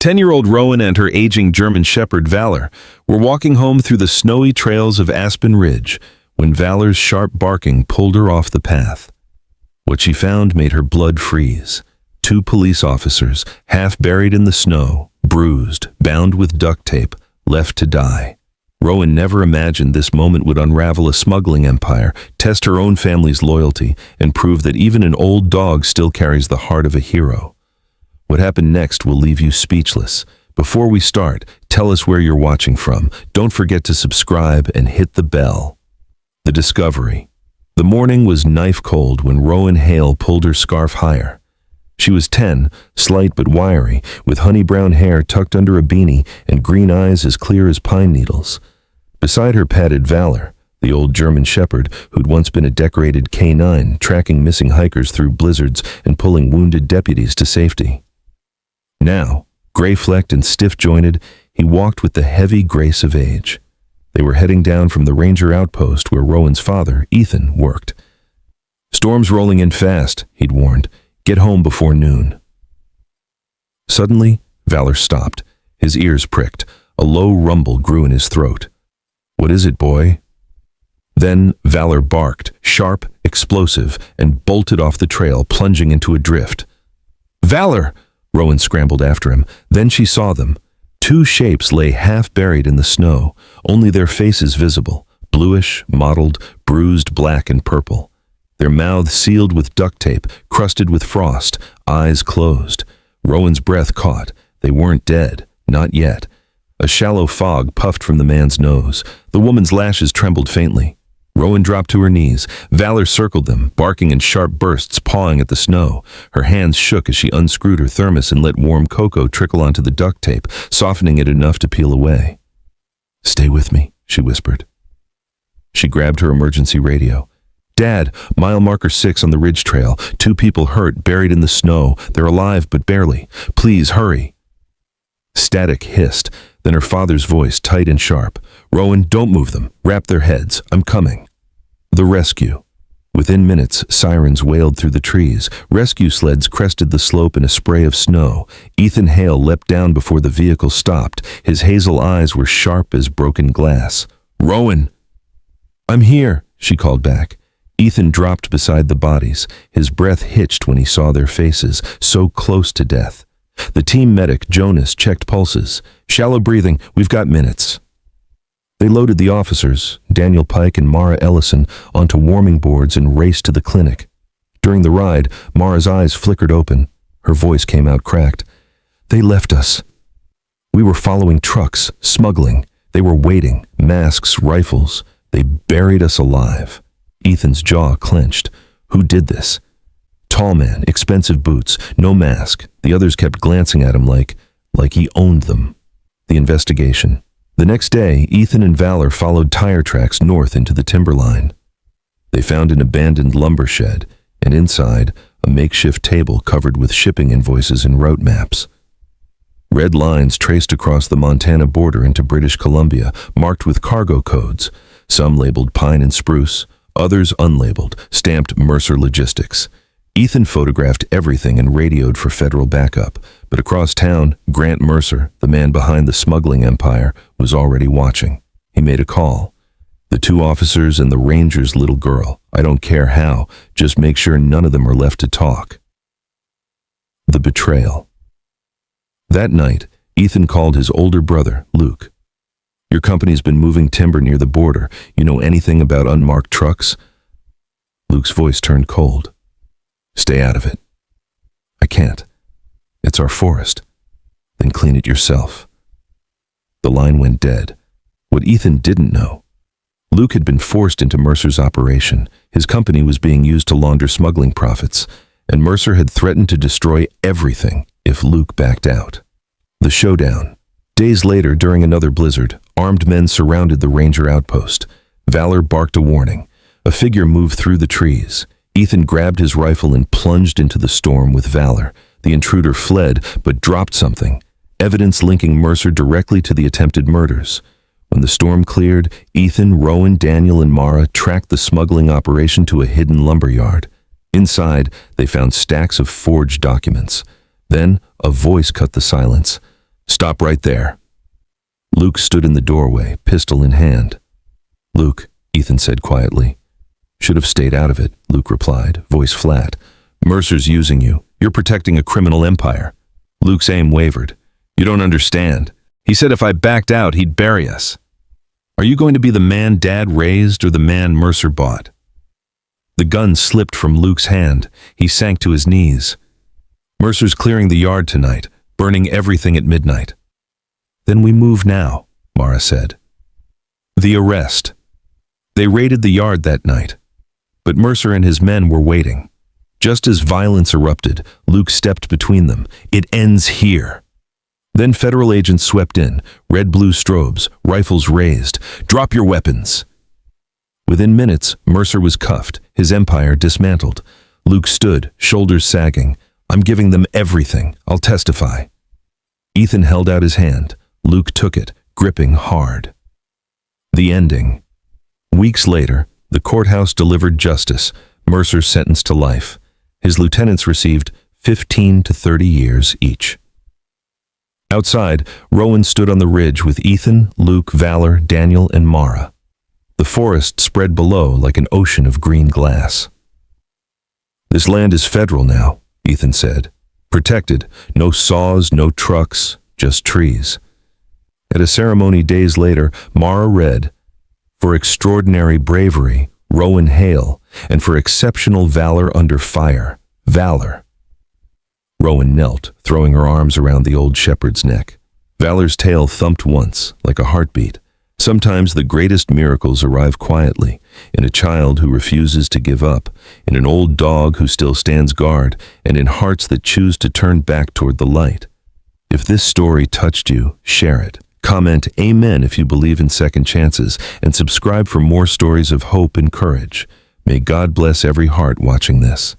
10-year-old Rowan and her aging German shepherd Valor were walking home through the snowy trails of Aspen Ridge when Valor's sharp barking pulled her off the path. What she found made her blood freeze. 2 police officers, half buried in the snow, bruised, bound with duct tape, left to die. Rowan never imagined this moment would unravel a smuggling empire, test her own family's loyalty, and prove that even an old dog still carries the heart of a hero. What happened next will leave you speechless. Before we start, tell us where you're watching from. Don't forget to subscribe and hit the bell. The discovery. The morning was knife cold when Rowan Hale pulled her scarf higher. She was 10, slight but wiry, with honey brown hair tucked under a beanie and green eyes as clear as pine needles. Beside her padded Valor, the old German shepherd who'd once been a decorated K9, tracking missing hikers through blizzards and pulling wounded deputies to safety. Now, gray-flecked and stiff-jointed, he walked with the heavy grace of age. They were heading down from the ranger outpost where Rowan's father, Ethan, worked. "Storm's rolling in fast," he'd warned. "Get home before noon." Suddenly, Valor stopped. His ears pricked. A low rumble grew in his throat. "What is it, boy?" Then Valor barked, sharp, explosive, and bolted off the trail, plunging into a drift. "Valor!" Rowan scrambled after him. Then she saw them. 2 shapes lay half buried in the snow, only their faces visible, bluish, mottled, bruised black and purple. Their mouths sealed with duct tape, crusted with frost, eyes closed. Rowan's breath caught. They weren't dead, not yet. A shallow fog puffed from the man's nose. The woman's lashes trembled faintly. Rowan dropped to her knees. Valor circled them, barking in sharp bursts, pawing at the snow. Her hands shook as she unscrewed her thermos and let warm cocoa trickle onto the duct tape, softening it enough to peel away. "Stay with me," she whispered. She grabbed her emergency radio. "Dad, mile marker 6 on the ridge trail. 2 people hurt, buried in the snow. They're alive, but barely. Please, hurry." Static hissed, then her father's voice, tight and sharp. "Rowan, don't move them. Wrap their heads. I'm coming." The rescue. Within minutes, sirens wailed through the trees. Rescue sleds crested the slope in a spray of snow. Ethan Hale leapt down before the vehicle stopped. His hazel eyes were sharp as broken glass. "Rowan!" "I'm here," she called back. Ethan dropped beside the bodies. His breath hitched when he saw their faces, so close to death. The team medic, Jonas, checked pulses. "Shallow breathing, we've got minutes." They loaded the officers, Daniel Pike and Mara Ellison, onto warming boards and raced to the clinic. During the ride, Mara's eyes flickered open. Her voice came out cracked. "They left us. We were following trucks, smuggling. They were waiting, masks, rifles. They buried us alive." Ethan's jaw clenched. Who did this? Tall man, expensive boots, no mask. The others kept glancing at him like he owned them. The investigation. The next day, Ethan and Valor followed tire tracks north into the timberline. They found an abandoned lumber shed, and inside, a makeshift table covered with shipping invoices and route maps. Red lines traced across the Montana border into British Columbia, marked with cargo codes, some labeled pine and spruce, others unlabeled, stamped Mercer Logistics. Ethan photographed everything and radioed for federal backup, but across town, Grant Mercer, the man behind the smuggling empire, was already watching. He made a call. "The 2 officers and the ranger's little girl. I don't care how, just make sure none of them are left to talk." The betrayal. That night, Ethan called his older brother, Luke. "Your company's been moving timber near the border. You know anything about unmarked trucks?" Luke's voice turned cold. "Stay out of it." "I can't. It's our forest." "Then clean it yourself." The line went dead. What Ethan didn't know. Luke had been forced into Mercer's operation. His company was being used to launder smuggling profits, and Mercer had threatened to destroy everything if Luke backed out. The showdown. Days later, during another blizzard, armed men surrounded the ranger outpost. Valor barked a warning. A figure moved through the trees. Ethan grabbed his rifle and plunged into the storm with Valor. The intruder fled, but dropped something. Evidence linking Mercer directly to the attempted murders. When the storm cleared, Ethan, Rowan, Daniel, and Mara tracked the smuggling operation to a hidden lumber yard. Inside, they found stacks of forged documents. Then, a voice cut the silence. Stop right there. Luke stood in the doorway, pistol in hand. Luke, Ethan said quietly. Should have stayed out of it, Luke replied, voice flat. Mercer's using you. You're protecting a criminal empire. Luke's aim wavered. You don't understand. He said if I backed out, he'd bury us. Are you going to be the man Dad raised or the man Mercer bought? The gun slipped from Luke's hand. He sank to his knees. Mercer's clearing the yard tonight, burning everything at midnight. Then we move now, Mara said. The arrest. They raided the yard that night, but Mercer and his men were waiting. Just as violence erupted, Luke stepped between them. It ends here. Then federal agents swept in, red-blue strobes, rifles raised. Drop your weapons. Within minutes, Mercer was cuffed, his empire dismantled. Luke stood, shoulders sagging. I'm giving them everything. I'll testify. Ethan held out his hand. Luke took it, gripping hard. The ending. Weeks later, the courthouse delivered justice. Mercer sentenced to life. His lieutenants received 15 to 30 years each. Outside, Rowan stood on the ridge with Ethan, Luke, Valor, Daniel, and Mara. The forest spread below like an ocean of green glass. This land is federal now, Ethan said. Protected, no saws, no trucks, just trees. At a ceremony days later, Mara read, "For extraordinary bravery, Rowan hail, and for exceptional valor under fire, Valor." Rowan knelt, throwing her arms around the old shepherd's neck. Valor's tail thumped once, like a heartbeat. Sometimes the greatest miracles arrive quietly, in a child who refuses to give up, in an old dog who still stands guard, and in hearts that choose to turn back toward the light. If this story touched you, share it. Comment Amen if you believe in second chances, and subscribe for more stories of hope and courage. May God bless every heart watching this.